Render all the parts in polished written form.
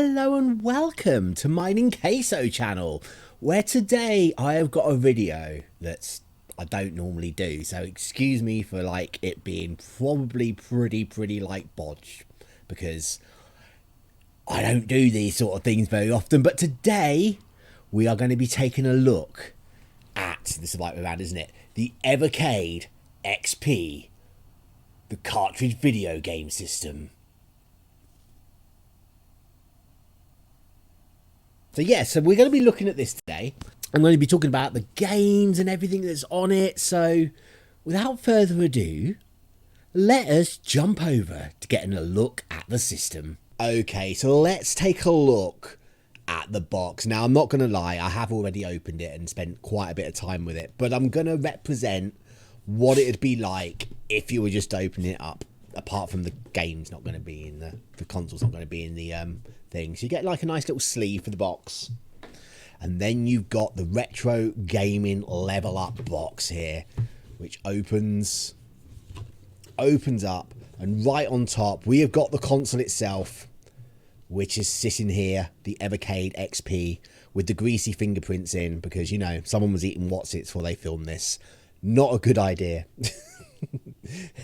Hello and welcome to my Ninqueso channel, where today I have got a video that's I don't normally do, so excuse me for like it being probably pretty like bodged, because I don't do these sort of things very often. But today we are going to be taking a look at, this is like around, isn't it, the Evercade EXP, the cartridge video game system. So yeah, so we're going to be looking at this today. I'm going to be talking about the games and everything that's on it. So without further ado, let us jump over to getting a look at the system. Okay, so let's take a look at the box. Now, I'm not going to lie, I have already opened it and spent quite a bit of time with it, but I'm going to represent what it'd be like if you were just opening it up. Apart from the game's not going to be in the console's not going to be in the thing. So you get like a nice little sleeve for the box. And then you've got the retro gaming level up box here, which opens up, and right on top we have got the console itself, which is sitting here, the Evercade XP, with the greasy fingerprints in, because, you know, someone was eating Whatsits before they filmed this. Not a good idea.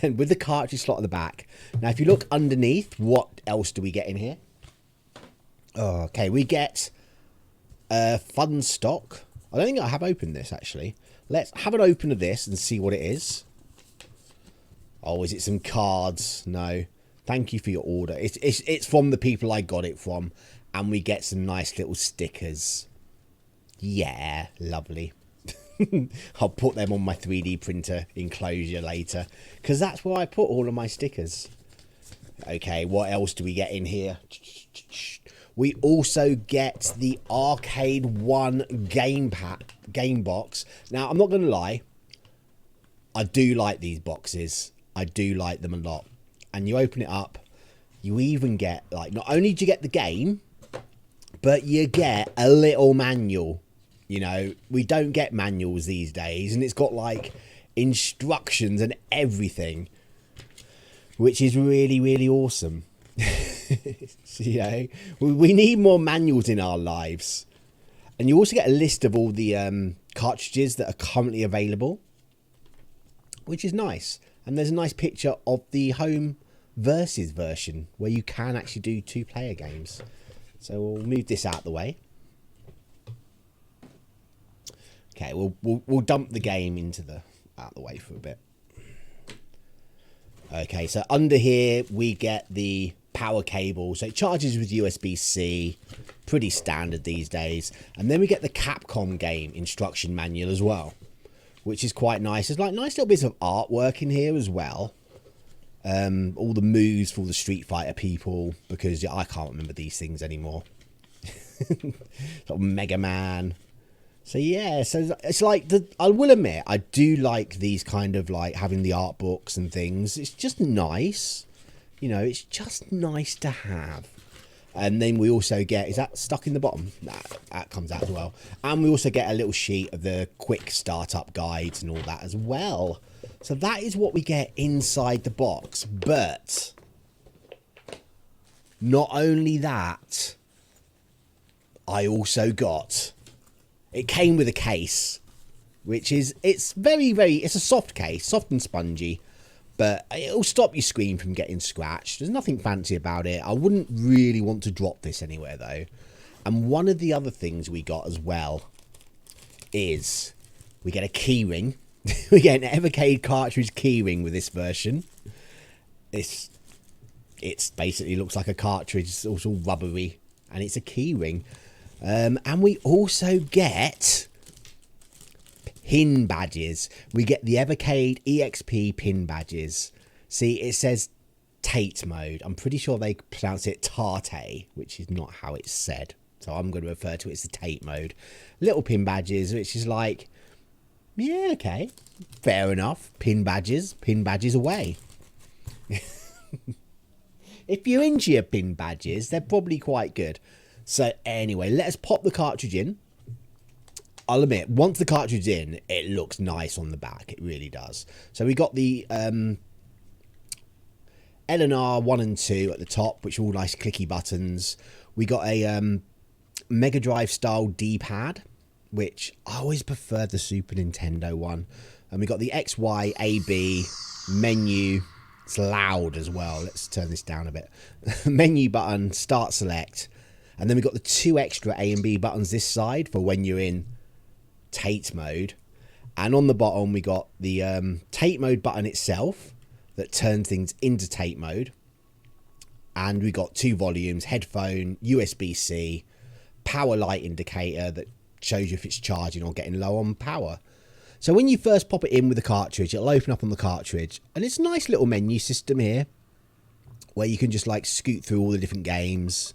And with the cartridge slot at the back. Now, if you look underneath, what else do we get in here? Oh, okay, we get fun stock. I don't think I have opened this, actually. Let's have an open of this and see what it is. Oh, is it some cards? No. Thank you for your order. It's from the people I got it from. And we get some nice little stickers. Yeah, lovely. I'll put them on my 3D printer enclosure later, because that's where I put all of my stickers. Okay, what else do we get in here? We also get the Arcade 1 game box. Now, I'm not going to lie, I do like these boxes. I do like them a lot. And you open it up, you even get, like, not only do you get the game, but you get a little manual. You know, we don't get manuals these days, and it's got like instructions and everything, which is really awesome. You know, we need more manuals in our lives. And you also get a list of all the cartridges that are currently available, which is nice. And there's a nice picture of the home versus version, where you can actually do 2-player games. So we'll move this out of the way. Okay, we'll dump the game into out of the way for a bit. Okay, so under here we get the power cable. So it charges with USB-C, pretty standard these days. And then we get the Capcom game instruction manual as well, which is quite nice. There's like nice little bits of artwork in here as well. All the moves for the Street Fighter people, because I can't remember these things anymore. Sort of Mega Man. So yeah, so it's like, I will admit, I do like these kind of like having the art books and things. It's just nice. You know, it's just nice to have. And then we also get, is that stuck in the bottom? Nah, that comes out as well. And we also get a little sheet of the quick startup guides and all that as well. So that is what we get inside the box. But not only that, I also got... It came with a case, which is, it's a soft case, soft and spongy, but it'll stop your screen from getting scratched. There's nothing fancy about it. I wouldn't really want to drop this anywhere though. And one of the other things we got as well is we get a key ring. We get an Evercade cartridge key ring with this version. It's basically looks like a cartridge. It's also rubbery, and it's a key ring. And we also get pin badges. We get the Evercade EXP pin badges. See, it says Tate mode. I'm pretty sure they pronounce it Tate, which is not how it's said. So I'm going to refer to it as the Tate mode. Little pin badges, which is like, yeah, okay, fair enough. Pin badges away. If you're into your pin badges, they're probably quite good. So anyway, let's pop the cartridge in. I'll admit, once the cartridge is in, it looks nice on the back. It really does. So we got the LNR 1 and 2 at the top, which are all nice clicky buttons. We got a Mega Drive style D-pad, which I always preferred the Super Nintendo one. And we got the X, Y, A, B menu. It's loud as well. Let's turn this down a bit. Menu button, start select. And then we got the 2 extra A and B buttons this side for when you're in Tate mode. And on the bottom, we got the Tate mode button itself that turns things into Tate mode. And we got 2 volumes, headphone, USB-C, power light indicator that shows you if it's charging or getting low on power. So when you first pop it in with the cartridge, it'll open up on the cartridge. And it's a nice little menu system here where you can just like scoot through all the different games.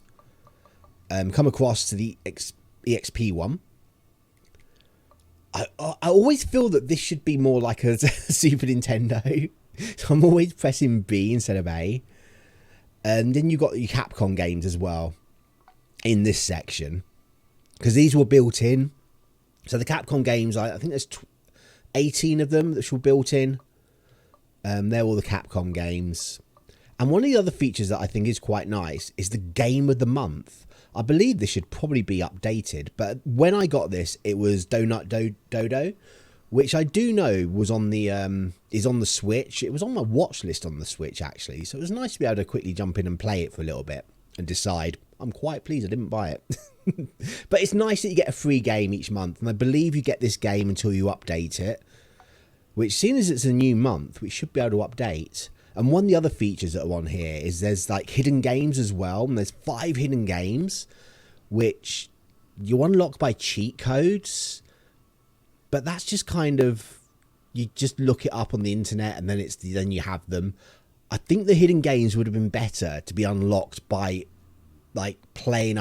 Come across to the EXP one. I always feel that this should be more like a Super Nintendo. So I'm always pressing B instead of A. And then you've got your Capcom games as well in this section. Because these were built in. So the Capcom games, I think there's 18 of them that were built in. They're all the Capcom games. And one of the other features that I think is quite nice is the game of the month. I believe this should probably be updated. But when I got this, it was Donut Dodo, which I do know was on the is on the Switch. It was on my watch list on the Switch, actually. So it was nice to be able to quickly jump in and play it for a little bit and decide, I'm quite pleased I didn't buy it. But it's nice that you get a free game each month. And I believe you get this game until you update it. Which, seeing as it's a new month, we should be able to update. And one of the other features that are on here is there's like hidden games as well. And there's 5 hidden games, which you unlock by cheat codes. But that's just kind of, you just look it up on the internet and then you have them. I think the hidden games would have been better to be unlocked by like playing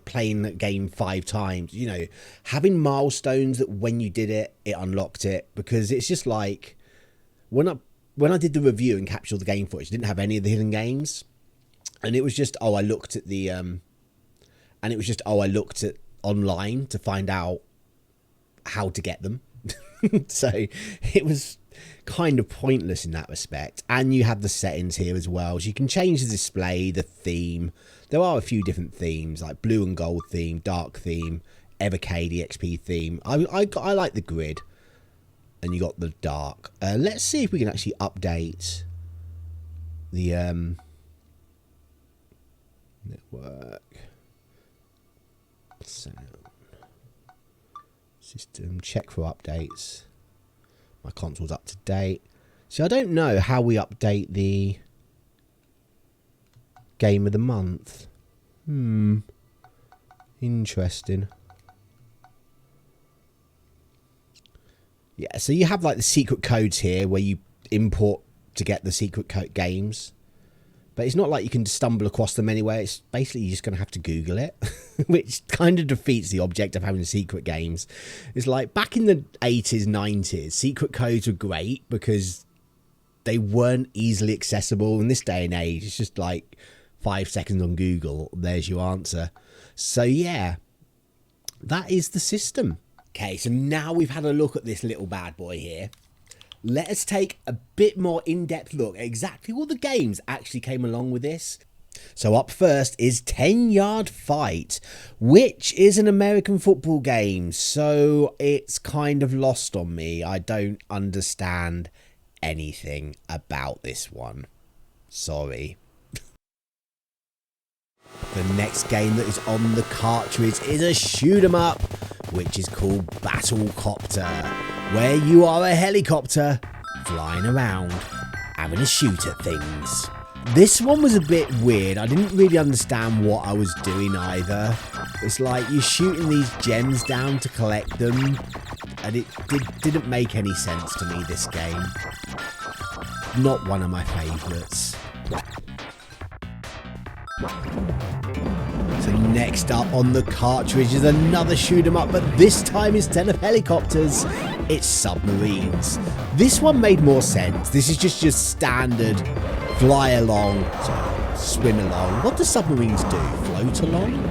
playing that game 5 times, you know, having milestones that when you did it, it unlocked it. Because it's just like when I did the review and captured the game footage, I didn't have any of the hidden games, and it was just, I looked at the I looked at online to find out how to get them. So it was kind of pointless in that respect. And you have the settings here as well, so you can change the display, the theme. There are a few different themes, like blue and gold theme, dark theme, Evercade EXP theme. I like the grid. And you got the dark. Let's see if we can actually update the network. Sound. System. Check for updates. My console's up to date. So I don't know how we update the game of the month. Interesting. Yeah, so you have like the secret codes here where you import to get the secret code games. But it's not like you can stumble across them anywhere. It's basically you're just going to have to Google it, which kind of defeats the object of having secret games. It's like back in the 80s, 90s, secret codes were great because they weren't easily accessible. In this day and age, it's just like 5 seconds on Google. There's your answer. So yeah, that is the system. Okay, so now we've had a look at this little bad boy here. Let us take a bit more in-depth look at exactly what the games actually came along with this. So up first is 10 Yard Fight, which is an American football game. So it's kind of lost on me. I don't understand anything about this one. Sorry. The next game that is on the cartridge is a shoot 'em up, which is called Battlecopter, where you are a helicopter flying around having a shoot at things. This one was a bit weird. I didn't really understand what I was doing either. It's like you're shooting these gems down to collect them, and it didn't make any sense to me, this game. Not one of my favourites. So next up on the cartridge is another shoot 'em up, but this time instead of helicopters, it's submarines. This one made more sense. This is just your standard fly along, swim along. What do submarines do? Float along?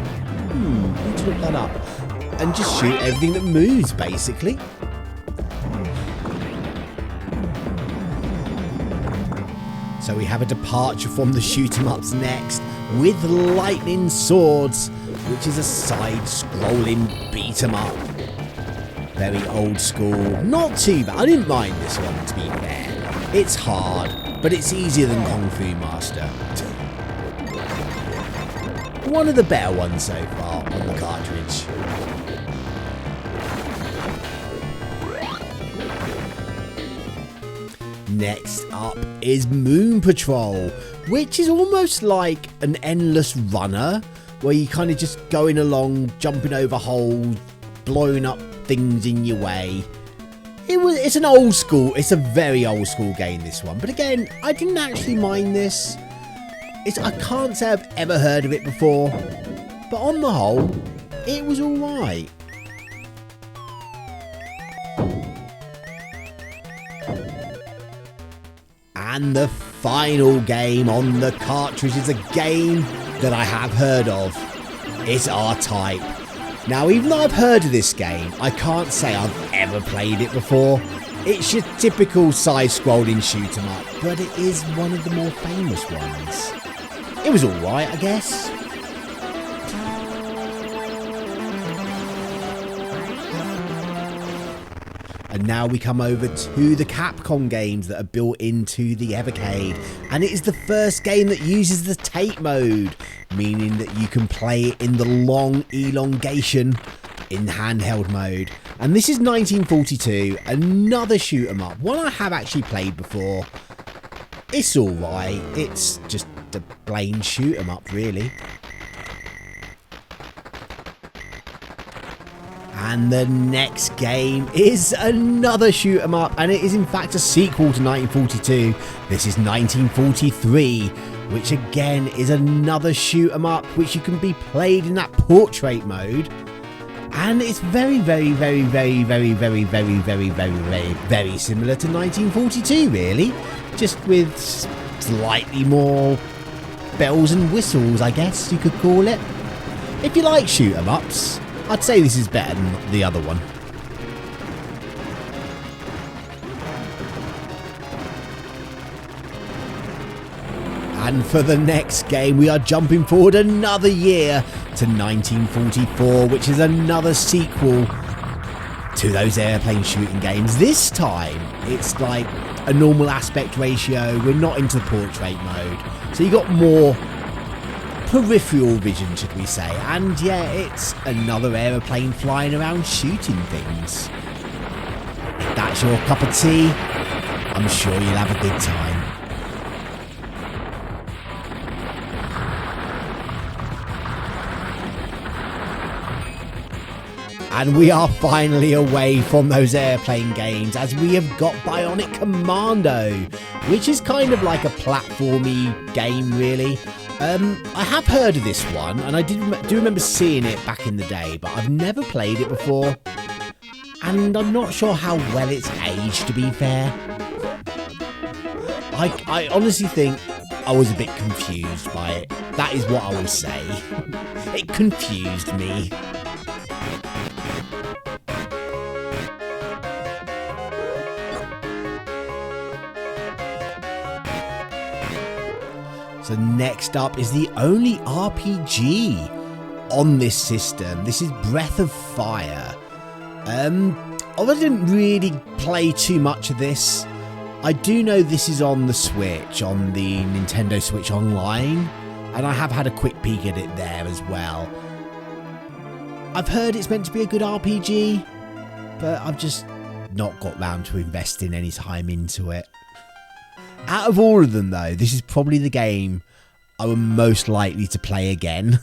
Need to look that up. And just shoot everything that moves, basically. So we have a departure from the shoot 'em ups next. with lightning swords, which is a side-scrolling beat-em-up. Very old school, not too bad. I didn't mind this one, to be fair. It's hard, but it's easier than Kung Fu Master. One of the better ones so far on the cartridge. Next up is Moon Patrol, which is almost like an endless runner, where you're kind of just going along, jumping over holes, blowing up things in your way. It's an old school, it's a very old school game, this one. But again, I didn't actually mind this. I can't say I've ever heard of it before, but on the whole, it was alright. And the final game on the cartridge is a game that I have heard of. It's R-Type. Now, even though I've heard of this game, I can't say I've ever played it before. It's your typical side-scrolling shoot-'em-up, but it is one of the more famous ones. It was alright, I guess. And now we come over to the Capcom games that are built into the Evercade. And it is the first game that uses the tape mode, meaning that you can play it in the long elongation in handheld mode. And this is 1942, another shoot 'em up, one I have actually played before. It's alright, it's just a plain shoot 'em up really. And the next game is another shoot 'em up, and it is in fact a sequel to 1942. This is 1943, which again is another shoot 'em up, which you can be played in that portrait mode. And it's very similar to 1942 really, just with slightly more bells and whistles, I guess you could call it. If you like shoot 'em ups, I'd say this is better than the other one. And for the next game, we are jumping forward another year to 1944, which is another sequel to those airplane shooting games. This time, it's like a normal aspect ratio. We're not into the portrait mode, so you got more peripheral vision, should we say. And yeah, it's another aeroplane flying around shooting things. If that's your cup of tea, I'm sure you'll have a good time. And we are finally away from those airplane games, as we have got Bionic Commando, which is kind of like a platformy game really. I have heard of this one, and I do remember seeing it back in the day, but I've never played it before. And I'm not sure how well it's aged, to be fair. I honestly think I was a bit confused by it. That is what I will say. It confused me. So next up is the only RPG on this system. This is Breath of Fire. Although I didn't really play too much of this, I do know this is on the Switch, on the Nintendo Switch Online, and I have had a quick peek at it there as well. I've heard it's meant to be a good RPG, but I've just not got round to investing any time into it. Out of all of them though, this is probably the game I am most likely to play again.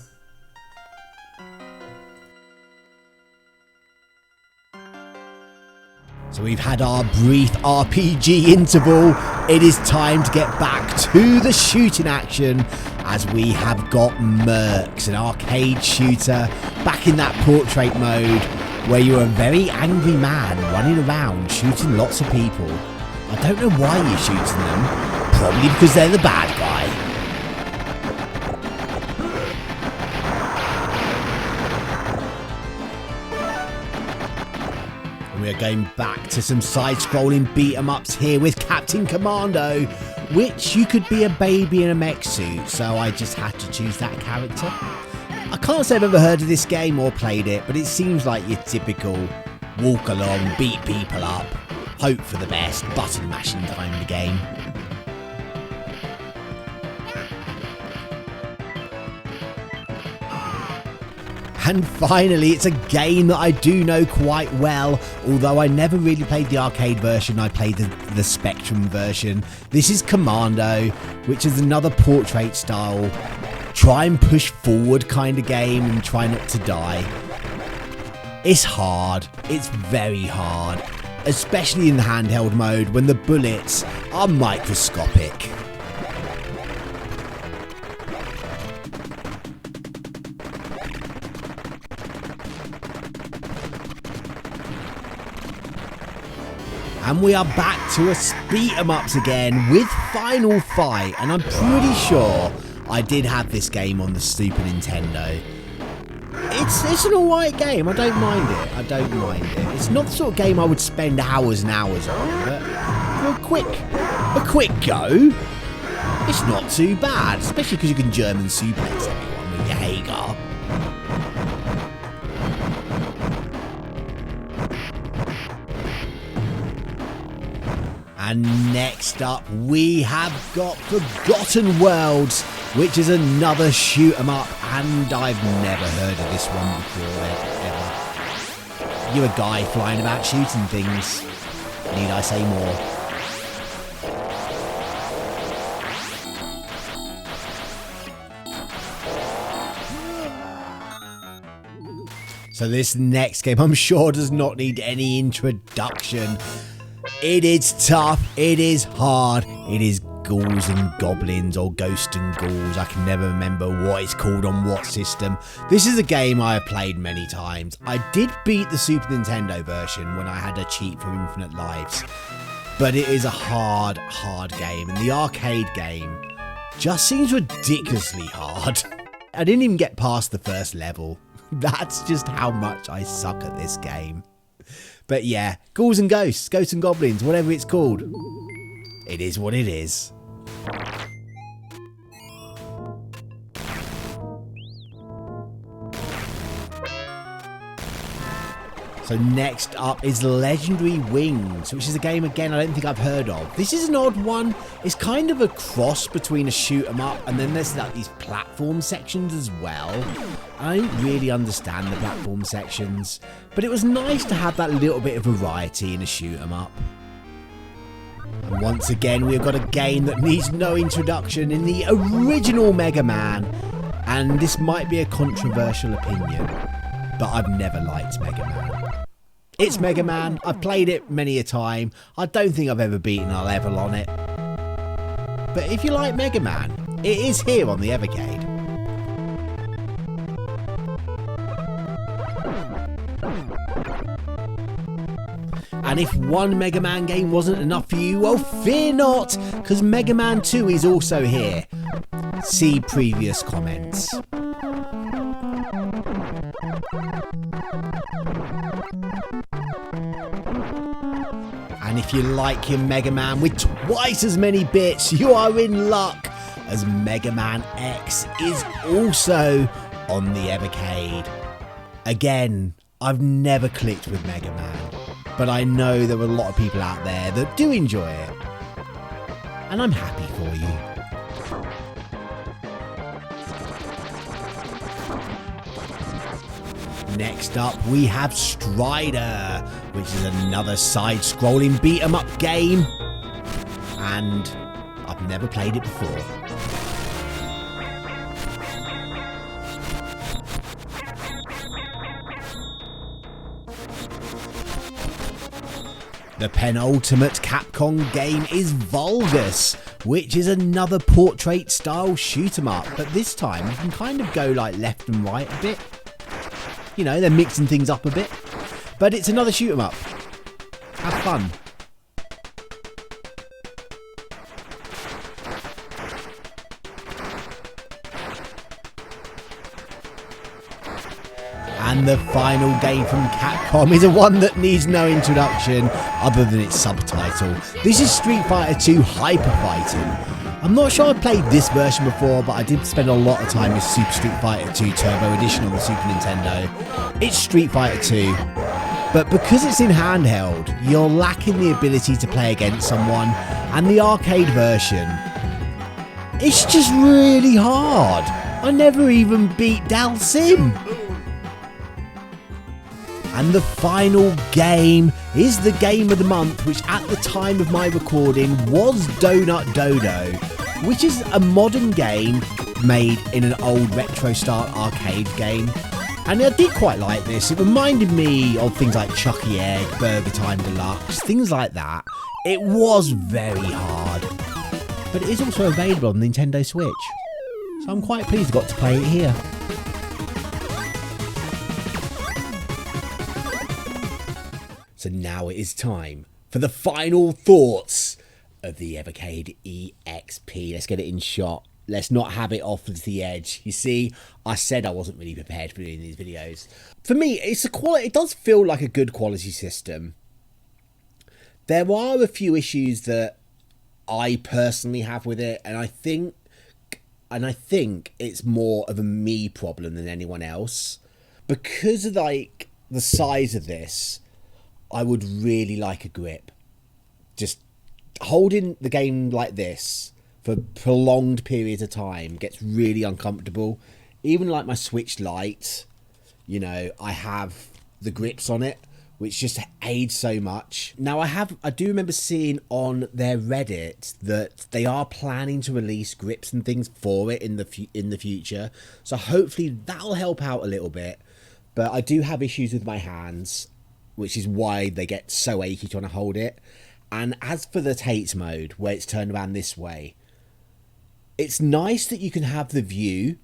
So we've had our brief RPG interval. It is time to get back to the shooting action, as we have got Mercs, an arcade shooter, back in that portrait mode, where you're a very angry man running around shooting lots of people. I don't know why you're shooting them. Probably because they're the bad guy. And we are going back to some side-scrolling beat-em-ups here with Captain Commando, which you could be a baby in a mech suit, so I just had to choose that character. I can't say I've ever heard of this game or played it, but it seems like your typical walk along, beat people up, hope for the best, button mashing kind of game. And finally, it's a game that I do know quite well, although I never really played the arcade version, I played the Spectrum version. This is Commando, which is another portrait style, try and push forward kind of game and try not to die. It's hard, it's very hard, especially in the handheld mode when the bullets are microscopic. And we are back to a beat 'em ups again with Final Fight, and I'm pretty sure I did have this game on the Super Nintendo. It's an alright game, I don't mind it. It's not the sort of game I would spend hours and hours on, but for a quick go, it's not too bad, especially because you can German suplex everyone with your Hagar. And next up, we have got Forgotten Worlds, which is another shoot 'em up, and I've never heard of this one before, ever. You're a guy flying about shooting things. Need I say more? So this next game, I'm sure, does not need any introduction. It is tough, it is hard, it is ghouls and goblins, or ghosts and ghouls. I can never remember what it's called on what system. This is a game I have played many times. I did beat the Super Nintendo version when I had a cheat for Infinite Lives, but it is a hard game, and the arcade game just seems ridiculously hard. I didn't even get past the first level. That's just how much I suck at this game. But yeah, ghouls and ghosts, ghosts and goblins, whatever it's called. It is what it is. So next up is Legendary Wings, which is a game, again, I don't think I've heard of. This is an odd one. It's kind of a cross between a shoot 'em up and then there's like these platform sections as well. I don't really understand the platform sections, but it was nice to have that little bit of variety in a shoot 'em up. And once again, we've got a game that needs no introduction in the original Mega Man. And this might be a controversial opinion, but I've never liked Mega Man. It's Mega Man, I've played it many a time, I don't think I've ever beaten a level on it. But if you like Mega Man, it is here on the Evercade. And if one Mega Man game wasn't enough for you, well, fear not, because Mega Man 2 is also here. See previous comments. And if you like your Mega Man with twice as many bits, you are in luck, as Mega Man X is also on the Evercade. Again, I've never clicked with Mega Man, but I know there are a lot of people out there that do enjoy it, and I'm happy for you. Next up, we have Strider, which is another side-scrolling beat-em-up game, and I've never played it before. The penultimate Capcom game is Vulgus, which is another portrait-style shoot-em-up, but this time you can kind of go like left and right a bit. You know, they're mixing things up a bit. But it's another shoot 'em up. Have fun. And the final game from Capcom is a one that needs no introduction other than its subtitle. This is Street Fighter 2 Hyper Fighting. I'm not sure I played this version before, but I did spend a lot of time with Super Street Fighter 2 Turbo Edition on the Super Nintendo. It's Street Fighter 2, but because it's in handheld, you're lacking the ability to play against someone, and the arcade version, it's just really hard. I never even beat Dalsim. And the final game is the game of the month, which at the time of my recording was Donut Dodo, which is a modern game made in an old retro style arcade game. And I did quite like this. It reminded me of things like Chucky Egg, Burger Time Deluxe, things like that. It was very hard, but it is also available on Nintendo Switch, so I'm quite pleased I got to play it here. So now it is time for the final thoughts of the Evercade EXP. Let's get it in shot. Let's not have it off the edge. You see, I said I wasn't really prepared for doing these videos. For me, it does feel like a good quality system. There are a few issues that I personally have with it, and I think it's more of a me problem than anyone else. Because of like the size of this, I would really like a grip. Just holding the game like this for prolonged periods of time gets really uncomfortable. Even like my Switch Lite, you know, I have the grips on it, which just aids so much. Now I do remember seeing on their Reddit that they are planning to release grips and things for it in the future. So hopefully that'll help out a little bit. But I do have issues with my hands, which is why they get so achy trying to hold it. And as for the Tate's mode, where it's turned around this way, it's nice that you can have the view.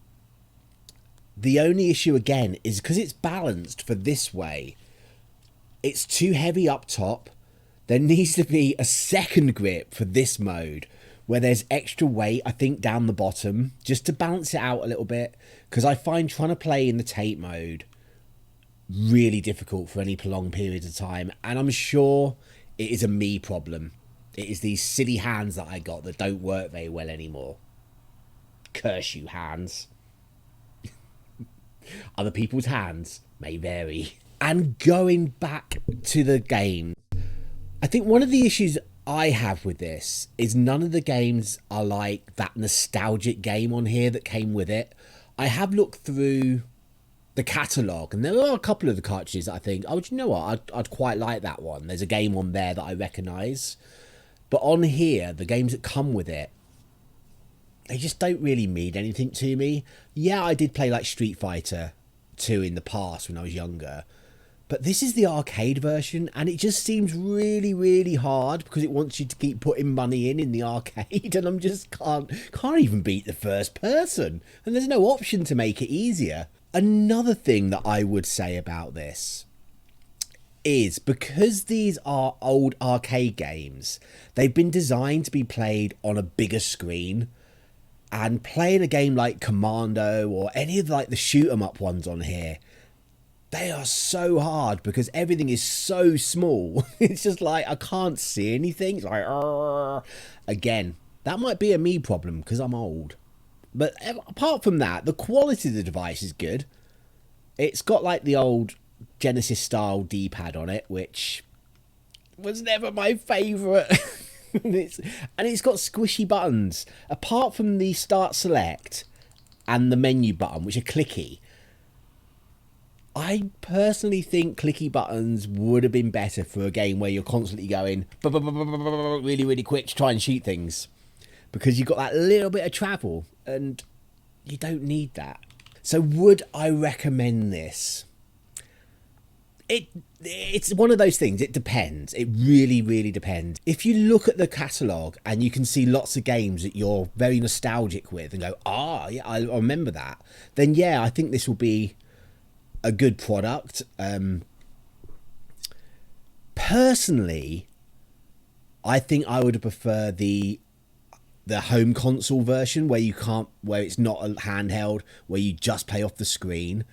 The only issue, again, is because it's balanced for this way, it's too heavy up top. There needs to be a second grip for this mode, where there's extra weight, I think, down the bottom, just to balance it out a little bit. Because I find trying to play in the Tate mode really difficult for any prolonged periods of time, and I'm sure it is a me problem. It is these silly hands that I got that don't work very well anymore. Curse you, hands. Other people's hands may vary. And going back to the game, I think one of the issues I have with this is none of the games are like that nostalgic game on here that came with it. I have looked through the catalogue, and there are a couple of the cartridges that I think, oh, do you know what, I'd quite like that one. There's a game on there that I recognise. But on here, the games that come with it, they just don't really mean anything to me. Yeah, I did play like Street Fighter 2 in the past when I was younger, but this is the arcade version, and it just seems really, really hard because it wants you to keep putting money in the arcade, and I'm just can't even beat the first person, and there's no option to make it easier. Another thing that I would say about this is because these are old arcade games, they've been designed to be played on a bigger screen, and playing a game like Commando or any of like the shoot 'em up ones on here, they are so hard because everything is so small. It's just like I can't see anything. It's like, again, that might be a me problem because I'm old. But apart from that, the quality of the device is good. It's got like the old Genesis style D-pad on it, which was never my favourite. and it's got squishy buttons. Apart from the start select and the menu button, which are clicky, I personally think clicky buttons would have been better for a game where you're constantly going really, really quick to try and shoot things. Because you've got that little bit of travel, and you don't need that. So would I recommend this? It's one of those things, it depends. It really, really depends. If you look at the catalogue and you can see lots of games that you're very nostalgic with and go, yeah, I remember that, then yeah, I think this will be a good product. Personally, I think I would prefer the home console version where it's not a handheld, where you just play off the screen.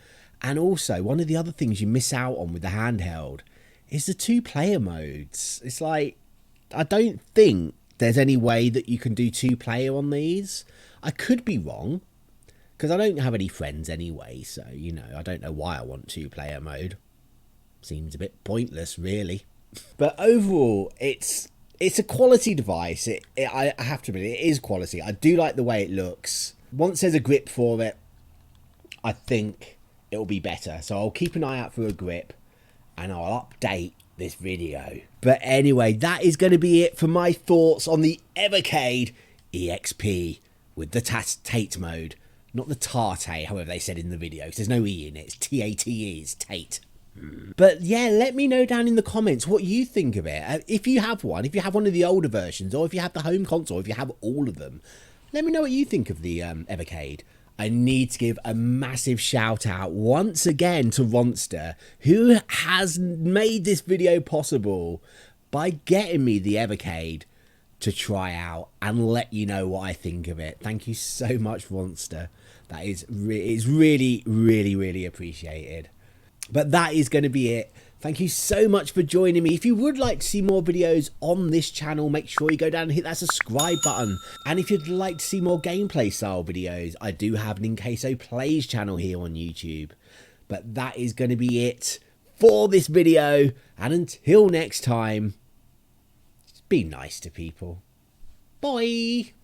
And also, one of the other things you miss out on with the handheld is the 2-player modes. It's like, I don't think there's any way that you can do 2-player on these. I could be wrong, because I don't have any friends anyway, so, you know, I don't know why I want 2-player mode. Seems a bit pointless, really. But overall, it's a quality device. I have to admit, it is quality. I do like the way it looks. Once there's a grip for it, I think it'll be better. So I'll keep an eye out for a grip, and I'll update this video. But anyway, that is going to be it for my thoughts on the Evercade EXP with the Tate mode. Not the Tate, however they said in the video, because there's no E in it. It's T-A-T-E, it's Tate. But yeah, let me know down in the comments what you think of it. If you have one, if you have one of the older versions, or if you have the home console, if you have all of them, let me know what you think of the Evercade. I need to give a massive shout out once again to Ronster, who has made this video possible by getting me the Evercade to try out and let you know what I think of it. Thank you so much, Ronster. That is really, really, really appreciated. But that is going to be it. Thank you so much for joining me. If you would like to see more videos on this channel, make sure you go down and hit that subscribe button. And if you'd like to see more gameplay style videos, I do have Ninqueso Plays channel here on YouTube. But that is going to be it for this video. And until next time, be nice to people. Bye.